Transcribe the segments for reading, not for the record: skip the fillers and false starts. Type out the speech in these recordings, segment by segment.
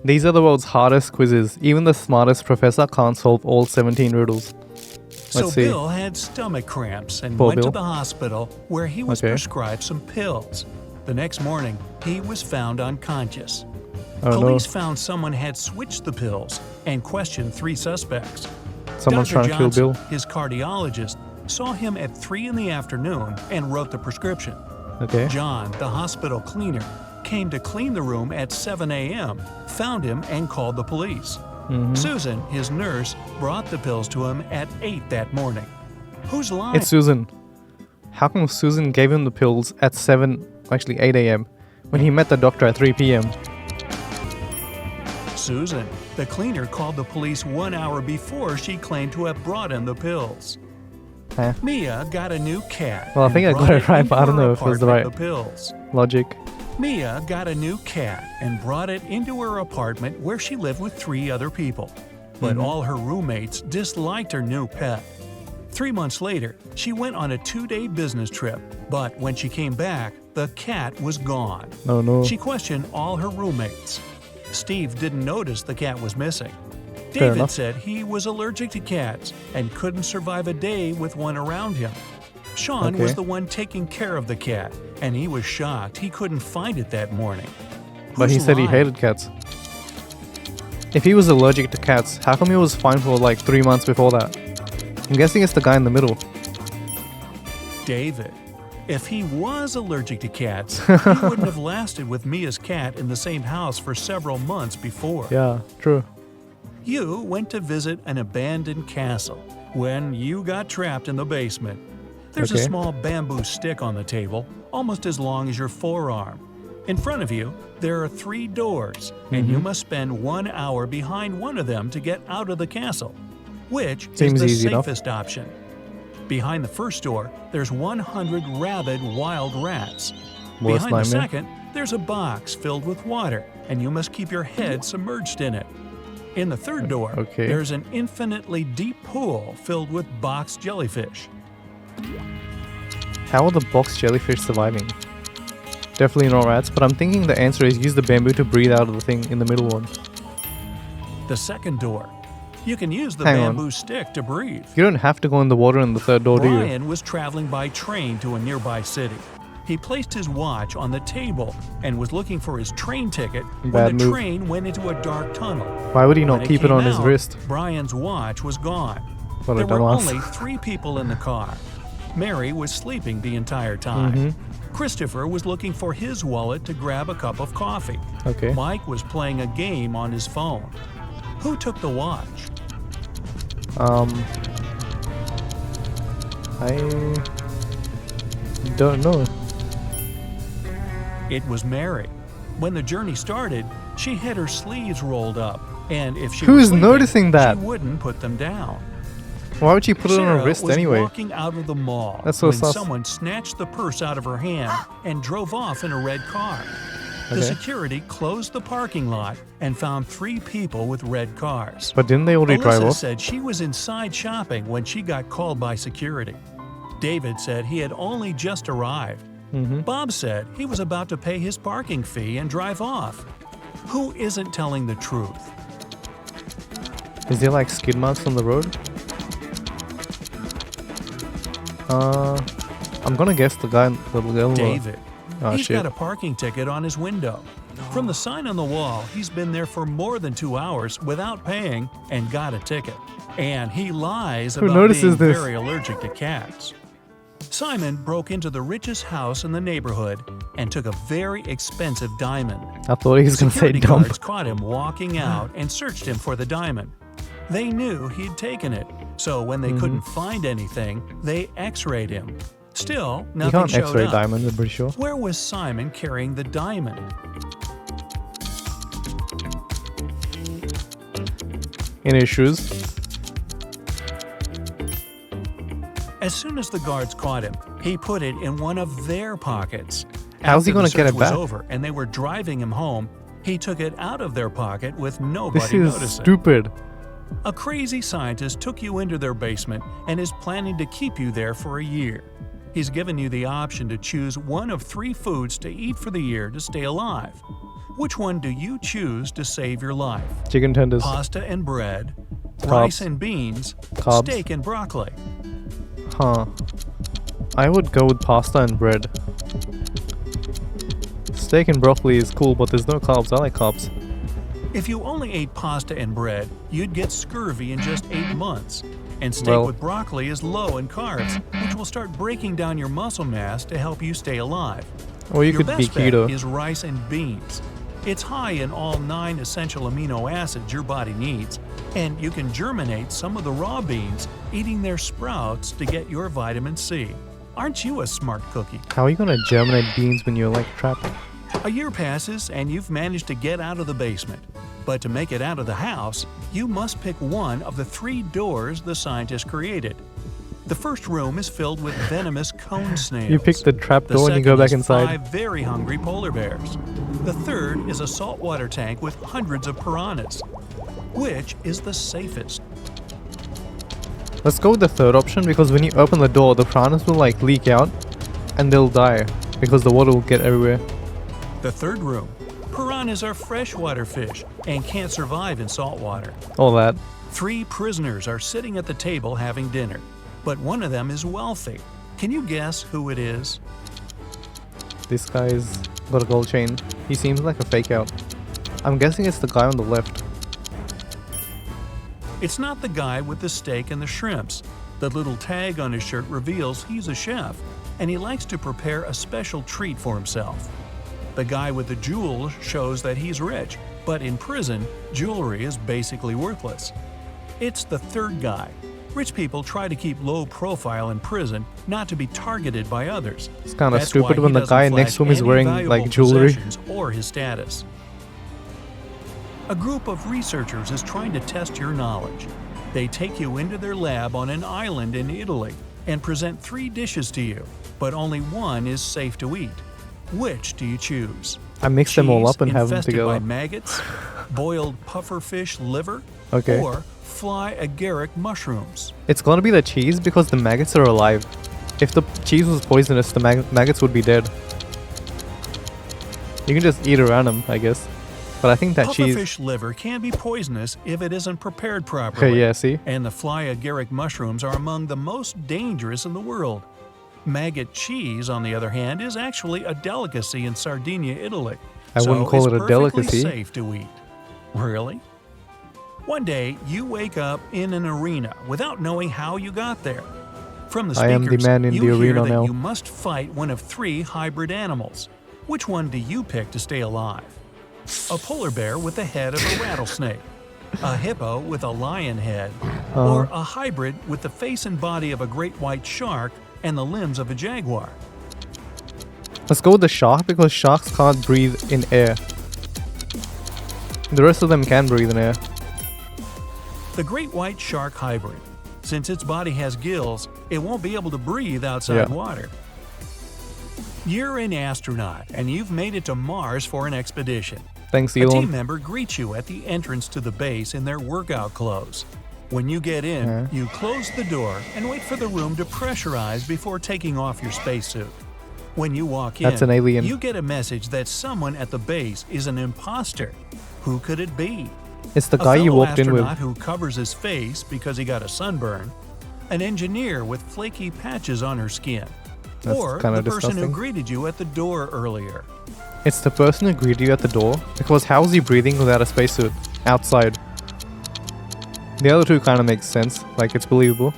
These are the world's hardest quizzes. Even the smartest professor can't solve all 17 riddles. So Let's see. Bill had stomach cramps and Poor went to Bill. the hospital where he was Okay. prescribed some pills. The next morning, he was found unconscious. Oh no, Police found someone had switched the pills and questioned 3 suspects. someone's Dr. trying to kill Johnson, Bill. his cardiologist, saw him at 3 in the afternoon and wrote the prescription. Okay. John, the hospital cleaner, came to clean the room at 7 a.m., found him and called the police. Susan, his nurse, brought the pills to him at 8 that morning. Who's lying? It's Susan. How come Susan gave him the pills at 8 a.m. when he met the doctor at 3 p.m.? Susan, the cleaner, called the police 1 hour before she claimed to have brought him the pills. Huh? Mia got a new cat. Well, I and think I got brought it right, into but I don't her know if it was the apartment right- the pills. Logic. Mia got a new cat and brought it into her apartment where she lived with 3 other people. But all her roommates disliked her new pet. 3 months later, she went on a 2-day business trip, but when she came back, the cat was gone. Oh no. She questioned all her roommates. Steve didn't notice the cat was missing. Fair David enough. said he was allergic to cats and couldn't survive a day with one around him. Sean was Okay. the one taking care of the cat, and he was shocked he couldn't find it that morning. But he Who's said he lying? hated cats. If he was allergic to cats, how come he was fine for like 3 months before that? I'm guessing it's the guy in the middle. David. If he was allergic to cats, he wouldn't have lasted with Mia's cat in the same house for several months before. Yeah, true. You went to visit an abandoned castle when you got trapped in the basement. There's a Okay. small bamboo stick on the table, almost as long as your forearm. In front of you, there are 3 doors, and you must spend 1 hour behind one of them to get out of the castle. Which Seems is the easy enough. safest option? Behind the first door, there's 100 rabid wild rats. Worst Behind the nightmare. second, there's a box filled with water, and you must keep your head submerged in it. In the third door, Okay. there's an infinitely deep pool filled with box jellyfish. How are the box jellyfish surviving? Definitely not rats, but I'm thinking the answer is use the bamboo to breathe out of the thing in the middle one. The second door, you can use the Hang on. bamboo stick to breathe. You don't have to go in the water in the third door, do you? Brian was traveling by train to a nearby city. He placed his watch on the table and was looking for his train ticket when Bad the move. train went into a dark tunnel. Why would he When not keep it came on his out, wrist? Brian's watch was gone. What a There were dumbass. only 3 people in the car. Mary was sleeping the entire time. Mm-hmm. Christopher was looking for his wallet to grab a cup of coffee. Okay. Mike was playing a game on his phone. Who took the watch? I don't know. It was Mary. When the journey started, she had her sleeves rolled up, and if she Who was is sleeping, noticing that? she wouldn't put them down. Why would she put it on her Sarah wrist was anyway? walking out of the mall That's so when sus. someone snatched the purse out of her hand and drove off in a red car. The Okay. security closed the parking lot and found 3 people with red cars. But didn't they already drive Alyssa off? said she was inside shopping when she got called by security. David said he had only just arrived. Bob said he was about to pay his parking fee and drive off. Who isn't telling the truth? Is there like skid marks on the road? I'm gonna guess the guy, the little David. Oh, He's shit. got a parking ticket on his window. From the sign on the wall, he's been there for more than 2 hours without paying and got a ticket. And he lies Who about notices being this? very allergic to cats. Simon broke into the richest house in the neighborhood and took a very expensive diamond. I thought he was gonna say Security dump. guards caught him walking out and searched him for the diamond. They knew he'd taken it, so when they Mm-hmm. couldn't find anything, they x-rayed him. Still, You nothing can't showed X-ray up. diamonds, I'm pretty sure. Where was Simon carrying the diamond? In his shoes. As soon as the guards caught him, he put it in one of their pockets. How's he After gonna the get search it was back? over and they were driving him home, he took it out of their pocket with nobody This is noticing. stupid. A crazy scientist took you into their basement and is planning to keep you there for a year. He's given you the option to choose one of 3 foods to eat for the year to stay alive. Which one do you choose to save your life? Chicken tenders. Pasta and bread, Carbs. rice and beans, Carbs. steak and broccoli. Huh. I would go with pasta and bread. Steak and broccoli is cool, but there's no carbs. I like carbs. If you only ate pasta and bread, you'd get scurvy in just 8 months. And steak Well- with broccoli is low in carbs, which will start breaking down your muscle mass to help you stay alive. Or you Your could be best bet keto. is rice and beans. It's high in all 9 essential amino acids your body needs, and you can germinate some of the raw beans, eating their sprouts to get your vitamin C. Aren't you a smart cookie? How are you gonna germinate beans when you're like trapped? A year passes and you've managed to get out of the basement. But to make it out of the house, you must pick one of the 3 doors the scientists created. The first room is filled with venomous cone snails. You pick the trap The door and you go second back is inside. 5 very hungry polar bears. The third is a saltwater tank with hundreds of piranhas. Which is the safest? Let's go with the third option, because when you open the door, the piranhas will like leak out and they'll die because the water will get everywhere. The third room. Piranhas are freshwater fish and can't survive in salt water. All that. 3 prisoners are sitting at the table having dinner, but one of them is wealthy. Can you guess who it is? This guy's got a gold chain. He seems like a fake out. I'm guessing it's the guy on the left. It's not the guy with the steak and the shrimps. The little tag on his shirt reveals he's a chef, and he likes to prepare a special treat for himself. The guy with the jewels shows that he's rich, but in prison, jewelry is basically worthless. It's the third guy. Rich people try to keep low profile in prison, not to be targeted by others. It's kind of That's why stupid he when the doesn't guy next flash to him is any wearing valuable like jewelry. possessions or his status. A group of researchers is trying to test your knowledge. They take you into their lab on an island in Italy and present 3 dishes to you, but only one is safe to eat. Which do you choose? I mix them all up and have them infested together. by maggots, boiled pufferfish liver, Okay. or fly agaric mushrooms? It's gonna be the cheese because the maggots are alive. If the cheese was poisonous, the maggots would be dead. You can just eat around them, I guess. But I think that cheese... Pufferfish liver can be poisonous if it isn't prepared properly. Okay, yeah, see? And the fly agaric mushrooms are among the most dangerous in the world. Maggot cheese, on the other hand, is actually a delicacy in Sardinia, Italy. I wouldn't call it a delicacy. It's perfectly safe to eat. Really? One day, you wake up in an arena without knowing how you got there. From the I am speakers, the man in you the hear arena that now. you must fight one of 3 hybrid animals. Which one do you pick to stay alive? A polar bear with the head of a rattlesnake, a hippo with a lion head, or a hybrid with the face and body of a great white shark and the limbs of a jaguar? Let's go with the shark because sharks can't breathe in air. The rest of them can breathe in air. The great white shark hybrid. Since its body has gills, it won't be able to breathe outside Yeah. water. You're an astronaut, and you've made it to Mars for an expedition. Thanks, A team Elon. member greets you at the entrance to the base in their workout clothes. When you get in, Yeah. you close the door and wait for the room to pressurize before taking off your spacesuit. When you walk in, That's an alien. you get a message that someone at the base is an imposter. Who could it be? It's the A guy you fellow walked in with. astronaut who covers his face because he got a sunburn, an engineer with flaky patches on her skin, That's or kinda the person who disgusting. greeted you at the door earlier. It's the person who greeted you at the door, because how is he breathing without a spacesuit? Outside. The other two kind of makes sense, like it's believable.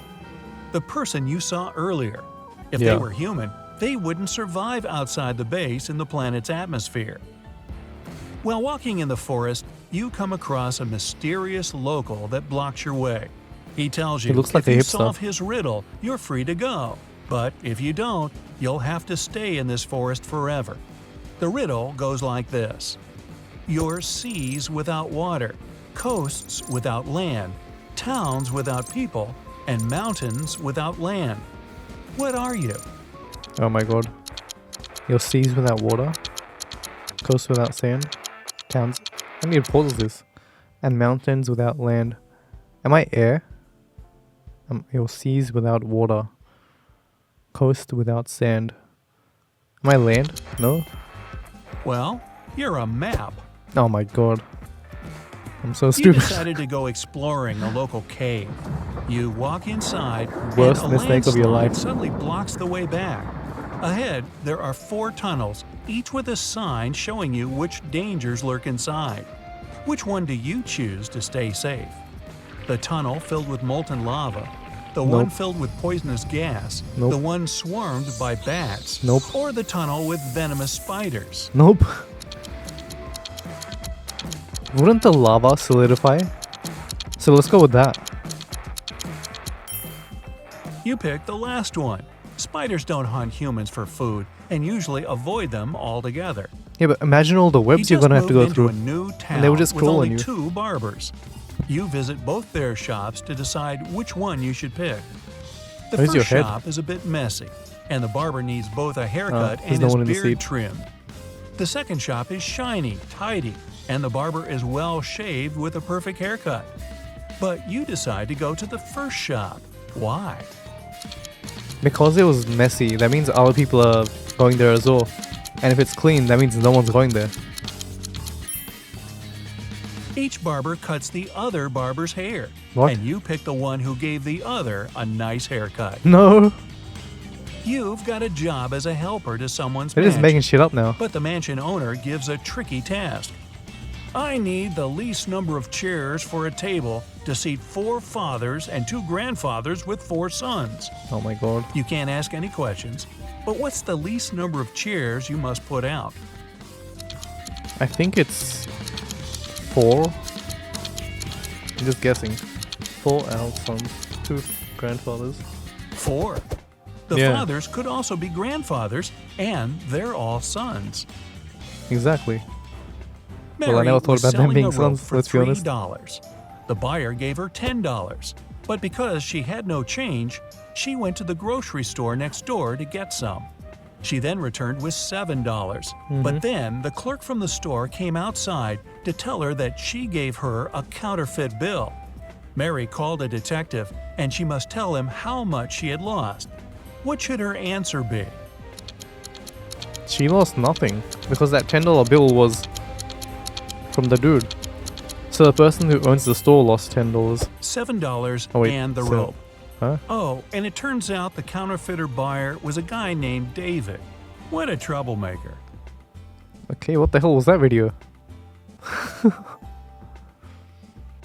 The person you saw earlier. If Yeah. they were human, they wouldn't survive outside the base in the planet's atmosphere. While walking in the forest, you come across a mysterious local that blocks your way. He tells you looks like if a you hipster. solve his riddle, you're free to go. But if you don't, you'll have to stay in this forest forever. The riddle goes like this. You're seas without water, coasts without land, towns without people, and mountains without land. What are you? Oh my god. Your seas without water, coasts without sand, towns... I need to pause this. And mountains without land. Am I air? Your seas without water, coast without sand. Am I land? No? Well, You're a map. Oh my god. I'm so You stupid. decided to go exploring a local cave. You walk inside, Worst and a mistake of your landslide life. suddenly blocks the way back. Ahead, there are 4 tunnels, each with a sign showing you which dangers lurk inside. Which one do you choose to stay safe? The tunnel filled with molten lava, the one filled with poisonous gas, Nope. the one swarmed by bats, Nope. or the tunnel with venomous spiders? Nope. Wouldn't the lava solidify? So let's go with that. You pick the last one. Spiders don't hunt humans for food and usually avoid them altogether. Yeah, but imagine all the webs you're gonna have to go through. A new town and they would just with crawl only on you. 2 barbers. You visit both their shops to decide which one you should pick. The Where's your first head? shop is a bit messy, and the barber needs both a haircut there's and no his one in the beard seat. trimmed. The second shop is shiny, tidy, and the barber is well shaved with a perfect haircut. But you decide to go to the first shop. Why? Because it was messy, that means other people are going there as well. And if it's clean, that means no one's going there. Each barber cuts the other barber's hair, What? and you pick the one who gave the other a nice haircut. No! You've got a job as a helper to someone's They're just mansion, making shit up now. but the mansion owner gives a tricky task. I need the least number of chairs for a table to seat 4 fathers and 2 grandfathers with 4 sons. Oh my god. You can't ask any questions, but what's the least number of chairs you must put out? I think it's 4. I'm just guessing. 4 adult sons, 2 grandfathers. 4. The Yeah. fathers could also be grandfathers, and they're all sons. Exactly. Mary Well, I never thought was about them selling being a rope sons, for let's be honest. $3. The buyer gave her $10, but because she had no change, she went to the grocery store next door to get some. She then returned with $7, but then the clerk from the store came outside to tell her that she gave her a counterfeit bill. Mary called a detective, and she must tell him how much she had lost. What should her answer be? She lost nothing because that $10 bill was from the dude. So the person who owns the store lost $10. $7 Oh, wait, and the so- rope. Huh? Oh, and it turns out the counterfeiter buyer was a guy named David. What a troublemaker. Okay, what the hell was that video?